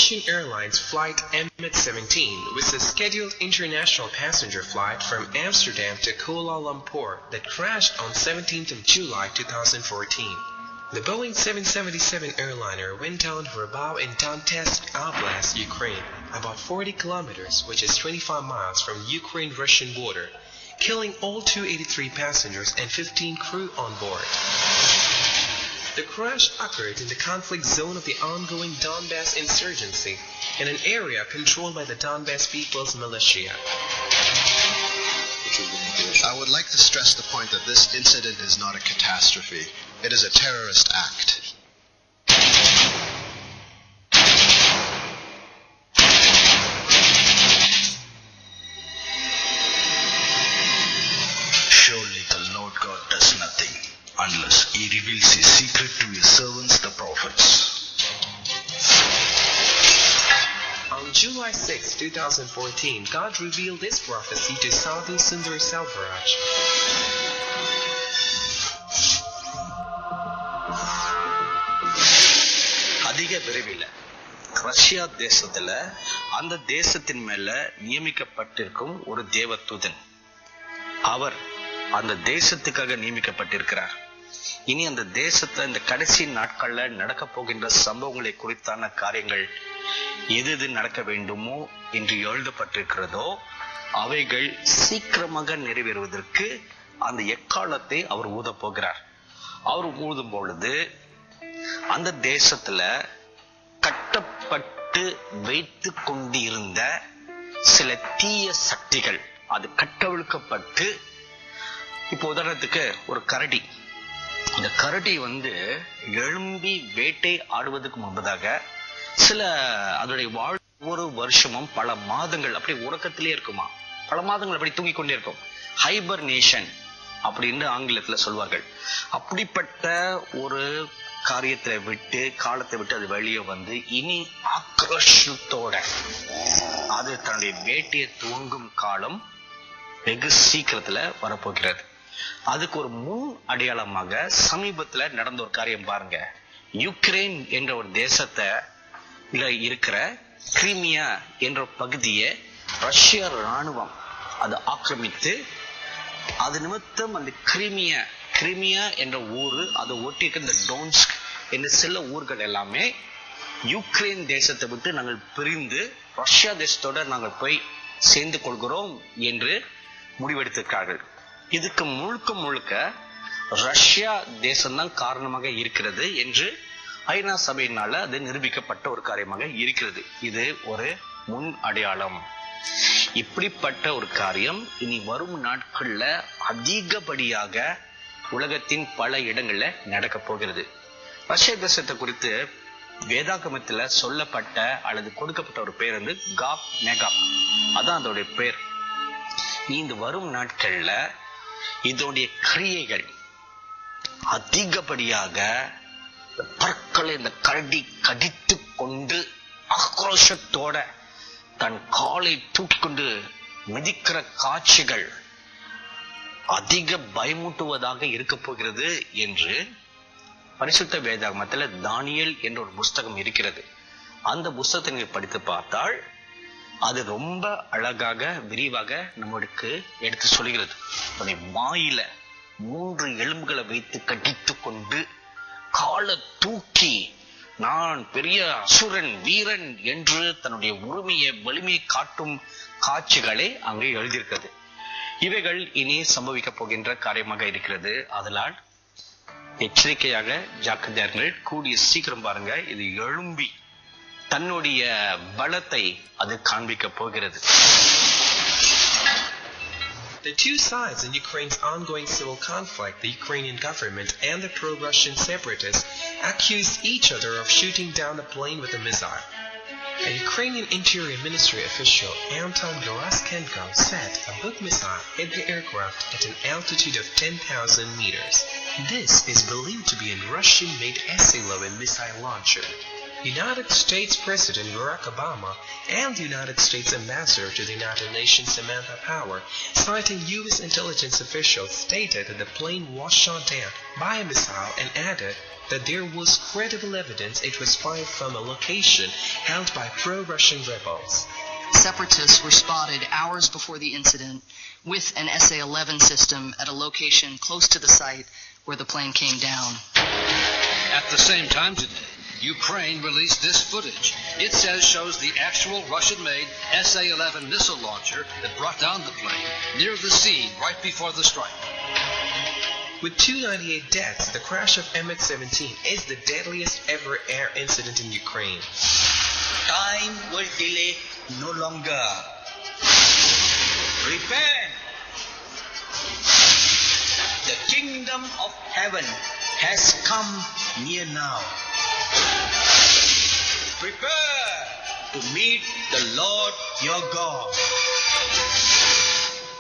Malaysian Airlines Flight MH17 was a scheduled international passenger flight from Amsterdam to Kuala Lumpur that crashed on 17th of July 2014. The Boeing 777 airliner went down for a bow in Donetsk Oblast, Ukraine, about 40 kilometers, which is 25 miles from Ukraine-Russian border, killing all 283 passengers and 15 crew on board. The crash occurred in the conflict zone of the ongoing Donbass insurgency in an area controlled by the Donbass People's Militia. I would like to stress the point that this incident is not a catastrophe. It is a terrorist act. Surely the Lord God does nothing unless He reveals His secret to His servants the prophets. On July 6, 2014, God revealed this prophecy to Sadhu Sundar Selvaraj. அதிக விரைவில் Russia தேசத்துல அந்த தேசத்தின் மேல நியமிக்கப்பட்டிருக்கும் ஒரு தேவதூதன், அவர் அந்த தேசத்துக்காக நியமிக்கப்பட்டிருக்கிறார். இனி அந்த தேசத்துல இந்த கடைசி நாட்கள்ல நடக்க போகின்ற சம்பவங்களை குறித்தான காரியங்கள் எது நடக்க வேண்டுமோ என்று எழுதப்பட்டிருக்கிறதோ அவைகள் சீக்கிரமாக நிறைவேறுவதற்கு அந்த எக்காலத்தை அவர் ஊத போகிறார். அவர் ஊதும் பொழுது அந்த தேசத்துல கட்டப்பட்டு வைத்து கொண்டிருந்த சில தீய சக்திகள் அது கட்டவிழ்க்கப்பட்டு, இப்போ உதாரணத்துக்கு ஒரு கரடி, இந்த கரடி எழும்பி வேட்டை ஆடுவதற்கு முன்பதாக சில அதனுடைய ஒவ்வொரு வருஷமும் பல மாதங்கள் அப்படி உறக்கத்திலே இருக்குமா, பல மாதங்கள் அப்படி தூங்கிக் கொண்டே இருக்கும். ஹைபர்னேஷன் அப்படின்னு ஆங்கிலத்துல சொல்வார்கள். அப்படிப்பட்ட ஒரு காரியத்தை விட்டு காலத்தை விட்டு அது வெளியே இனி ஆக்ரோஷத்தோட அது தன்னுடைய வேட்டையை துவங்கும் காலம் வெகு சீக்கிரத்துல வரப்போகிறது. அதுக்கு ஒரு முன் அடையாளமாக சமீபத்துல நடந்த ஒரு காரியம் பாருங்க. யுக்ரைன் என்ற ஒரு தேசத்தை இருக்கிற கிரீமியா என்ற பகுதியை ரஷ்ய ராணுவம் அது ஆக்கிரமித்து, அது நிமித்தம் அந்த கிரீமியா என்ற ஊரு அதை ஒட்டியிருக்க இந்த டோன்ஸ்க் என்ற சில ஊர்கள் எல்லாமே யுக்ரைன் தேசத்தை விட்டு நாங்கள் பிரிந்து ரஷ்யா தேசத்தோட நாங்கள் போய் சேர்ந்து கொள்கிறோம் என்று முடிவெடுத்திருக்கார்கள். இதுக்கு முழுக்க ரஷ்யா தேசம்தான் காரணமாக இருக்கிறது என்று ஐநா சபையினால அது நிரூபிக்கப்பட்ட ஒரு காரியமாக இருக்கிறது. இது ஒரு முன் அடையாளம். இப்படிப்பட்ட ஒரு காரியம் இனி வரும் நாட்கள்ல அதிகப்படியாக உலகத்தின் பல இடங்கள்ல நடக்க போகிறது. ரஷ்ய தேசத்தை குறித்து வேதாகமத்துல சொல்லப்பட்ட அல்லது கொடுக்கப்பட்ட ஒரு பேர் காக் மேகாக், அதான் அதோடைய பேர். இந்த வரும் நாட்கள்ல இதோடைய கிரியைகள் அதிகப்படியாக பற்களை இந்த கரடி கடித்து கொண்டு ஆக்ரோஷத்தோட தன் காலை தூக்கிக்கொண்டு மிதிக்கிற காட்சிகள் அதிக பயமூட்டுவதாக இருக்க போகிறது என்று பரிசுத்த வேதாகமத்துல தானியேல் என்ற ஒரு புஸ்தகம் இருக்கிறது. அந்த புஸ்தகத்தை நீங்கள் படித்து பார்த்தால் அது ரொம்ப அழகாக விரிவாக நம்மளுக்கு எடுத்து சொல்கிறது. வாயில 3 எலும்புகளை வைத்து கடித்து கொண்டு காலை தூக்கி நான் பெரிய அசுரன் வீரன் என்று தன்னுடைய உரிமையை வலிமையை காட்டும் காட்சிகளை அங்கே எழுதியிருக்கிறது. இவைகள் இனி சம்பவிக்க போகின்ற காரியமாக இருக்கிறது. அதனால் எச்சரிக்கையாக ஜாக்கிரதையார்கள். கூடிய சீக்கிரம் பாருங்க, இது எழும்பி தன்னுடைய பலத்தை அது காண்பிக்க போகிறது. The two sides in Ukraine's ongoing civil conflict, the Ukrainian government and the pro-Russian separatists, accused each other of shooting down a plane with a missile. A Ukrainian Interior Ministry official, Anton Gerashenko, said a Buk missile hit the aircraft at an altitude of 10,000 meters. This is believed to be a Russian-made Essilor missile launcher. United States President Barack Obama and the United States Ambassador to the United Nations Samantha Power, citing U.S. intelligence officials, stated that the plane was shot down by a missile and added, that there was credible evidence it was fired from a location held by pro-Russian rebels. Separatists were spotted hours before the incident with an SA-11 system at a location close to the site where the plane came down. At the same time today, Ukraine released this footage. It shows the actual Russian-made SA-11 missile launcher that brought down the plane near the scene right before the strike. With 298 deaths, the crash of MH17 is the deadliest ever air incident in Ukraine. Time will delay no longer. Repent! The kingdom of heaven has come near now. Prepare to meet the Lord your God.